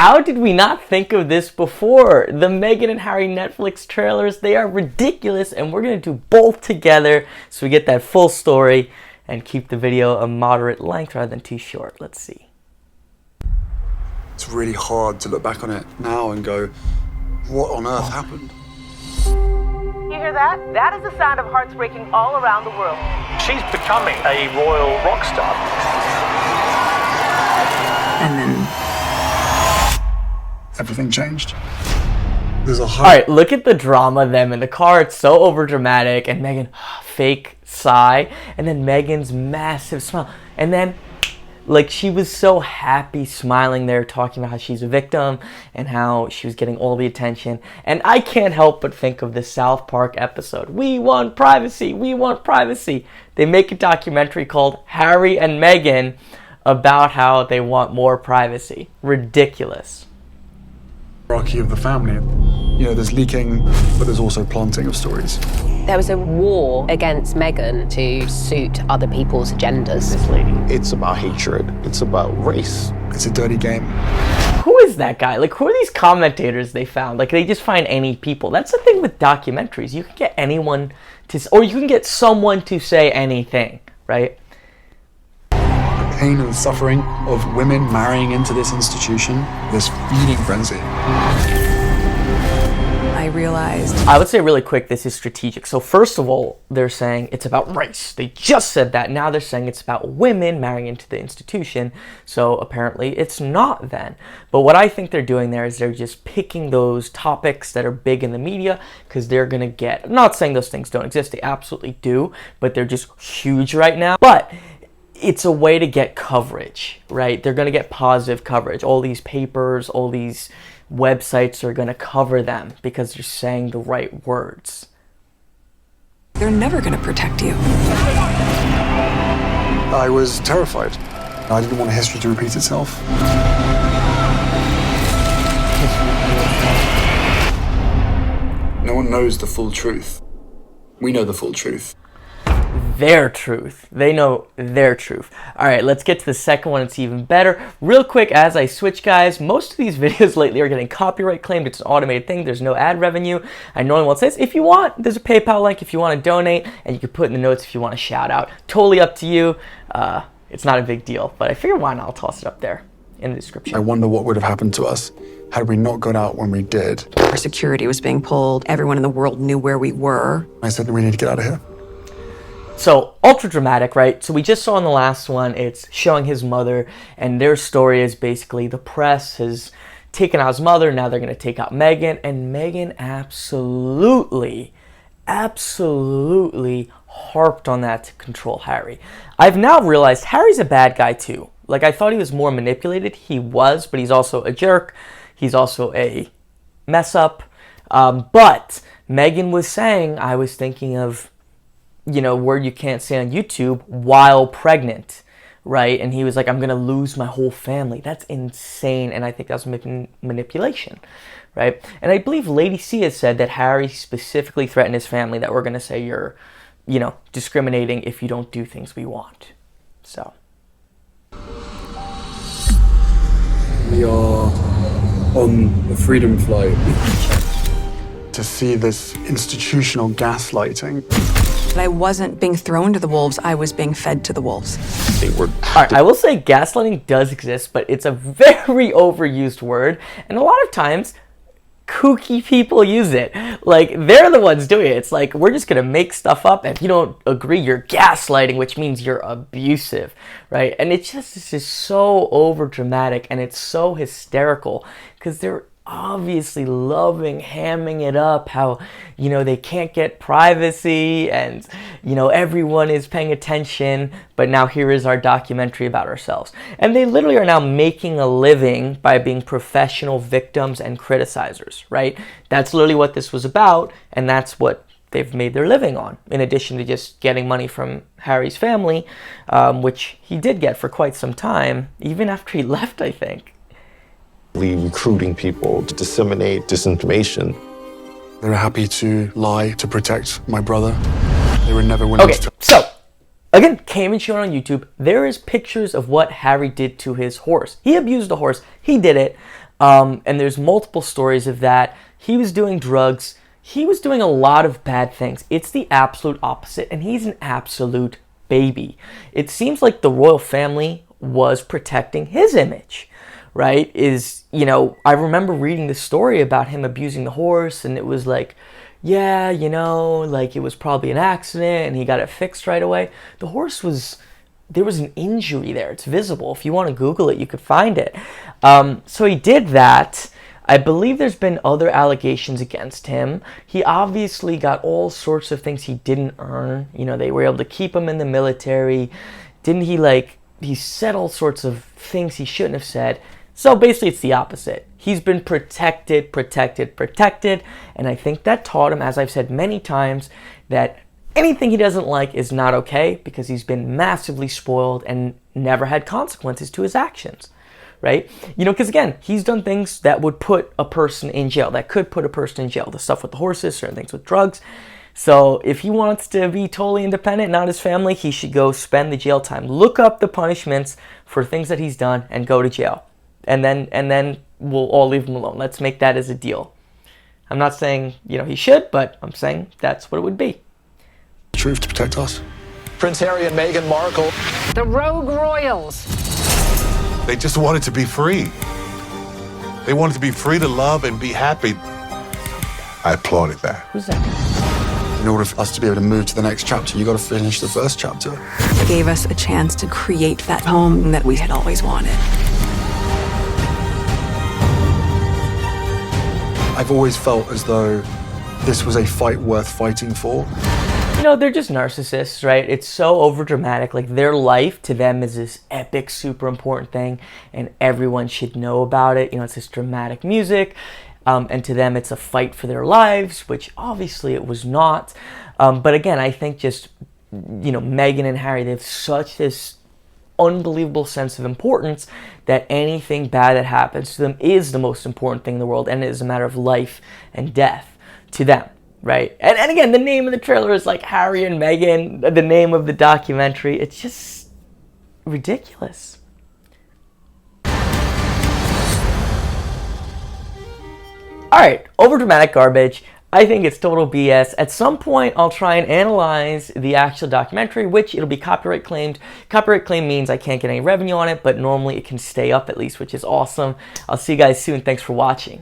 how did we not think of this before? The Meghan and Harry Netflix trailers, they are ridiculous, and we're going to do both together so we get that full story and keep the video a moderate length rather than too short. Let's see. It's really hard to look back on it now and go, what on earth happened? You hear that? That is the sound of hearts breaking all around the world. She's becoming a royal rock star. And then Everything changed. There's a Alright, look at the drama, them in the car. It's so overdramatic. And Meghan, fake sigh. And then Meghan's massive smile. And then, like, she was so happy smiling there, talking about how she's a victim and how she was getting all the attention. And I can't help but think of the South Park episode. We want privacy. We want privacy. They make a documentary called Harry and Meghan about how they want more privacy. Ridiculous. hierarchy of the family. You know, there's leaking, but there's also planting of stories. There was a war against Meghan to suit other people's agendas. This lady. It's about hatred. It's about race. It's a dirty game. Who is that guy? Like, who are these commentators they found? Like, they just find any people. That's the thing with documentaries. You can get anyone to, or you can get someone to say anything, right? The pain and suffering of women marrying into this institution, this feeding frenzy. I realized I would say really quick, this is strategic. So first of all, they're saying it's about race. They just said that. Now they're saying it's about women marrying into the institution. So apparently it's not then. But what I think they're doing there is they're just picking those topics that are big in the media because they're going to get, I'm not saying those things don't exist. They absolutely do, but they're just huge right now. But it's a way to get coverage, right? They're going to get positive coverage. All these papers, all these websites are going to cover them because they're saying the right words. they're never going to protect you. I was terrified. I didn't want history to repeat itself. No one knows the full truth. We know the full truth. Their truth. They know their truth. All right, let's get to the second one. It's even better. Real quick, as I switch, guys, most of these videos lately are getting copyright claimed. It's an automated thing. There's no ad revenue. I normally won't say this. If you want, there's a PayPal link if you want to donate, and you can put in the notes if you want a shout out. Totally up to you. It's not a big deal, but I figure why not? I'll toss it up there in the description. I wonder what would have happened to us had we not got out when we did. Our security was being pulled. Everyone in the world knew where we were. I said, we need to get out of here. So, ultra dramatic, right? So we just saw in the last one, it's showing his mother, and their story is basically the press has taken out his mother, now they're going to take out Meghan, and Meghan absolutely harped on that to control Harry. I've now realized Harry's a bad guy too. Like, I thought he was more manipulated. He was, but he's also a jerk. He's also a mess up. But Meghan was saying, I was thinking of, you know, word you can't say on YouTube while pregnant, right? And he was like, I'm going to lose my whole family. That's insane. And I think that's manipulation, right? And I believe Lady C has said that Harry specifically threatened his family that we're going to say you're, you know, discriminating if you don't do things we want. So. We are on the freedom flight. To see this institutional gaslighting. But I wasn't being thrown to the wolves, I was being fed to the wolves. They were. All right, I will say gaslighting does exist, but it's a very overused word. And a lot of times, kooky people use it. Like, they're the ones doing it. It's like, we're just going to make stuff up. And if you don't agree, you're gaslighting, which means you're abusive, right? And it's just so over dramatic and it's so hysterical because they're obviously loving hamming it up how, you know, they can't get privacy and, you know, everyone is paying attention, but now here is our documentary about ourselves. And they literally are now making a living by being professional victims and criticizers, right? That's literally what this was about, and that's what they've made their living on, in addition to just getting money from Harry's family, which he did get for quite some time, even after he left, I think. Recruiting people to disseminate disinformation. They were happy to lie to protect my brother. They were never willing Okay, to... so, again, came and shown on YouTube. There is pictures of what Harry did to his horse. He abused the horse. He did it. And there's multiple stories of that. He was doing drugs. He was doing a lot of bad things. It's the absolute opposite, and he's an absolute baby. It seems like the royal family was protecting his image, right? I remember reading the story about him abusing the horse, and it was like, yeah, like it was probably an accident and he got it fixed right away. The horse there was an injury there. It's visible. If you want to Google it, you could find it. So he did that. I believe there's been other allegations against him. He obviously got all sorts of things he didn't earn. They were able to keep him in the military. Didn't he said all sorts of things he shouldn't have said. So basically it's the opposite. He's been protected, and I think that taught him, as I've said many times, that anything he doesn't like is not okay, because he's been massively spoiled and never had consequences to his actions, right? Because again, he's done things that would put a person in jail, that could put a person in jail. The stuff with the horses, certain things with drugs. So if he wants to be totally independent, not his family, he should go spend the jail time. Look up the punishments for things that he's done and go to jail. And then we'll all leave him alone. Let's make that as a deal. I'm not saying, he should, but I'm saying that's what it would be. Truth to protect us. Prince Harry and Meghan Markle. The rogue royals. They just wanted to be free. They wanted to be free to love and be happy. I applauded that. Who's that? In order for us to be able to move to the next chapter, you got to finish the first chapter. It gave us a chance to create that home that we had always wanted. I've always felt as though this was a fight worth fighting for. They're just narcissists, right? It's so overdramatic. Like, their life to them is this epic, super important thing, and everyone should know about it. It's this dramatic music, and to them it's a fight for their lives, which obviously it was not. But again, I think just, Meghan and Harry, they have such this unbelievable sense of importance that anything bad that happens to them is the most important thing in the world, and it is a matter of life and death to them, right? And again, the name of the trailer is like Harry and Meghan, the name of the documentary. It's just ridiculous. Alright, overdramatic garbage. I think it's total BS. At some point, I'll try and analyze the actual documentary, which it'll be copyright claimed. Copyright claim means I can't get any revenue on it, but normally it can stay up at least, which is awesome. I'll see you guys soon. Thanks for watching.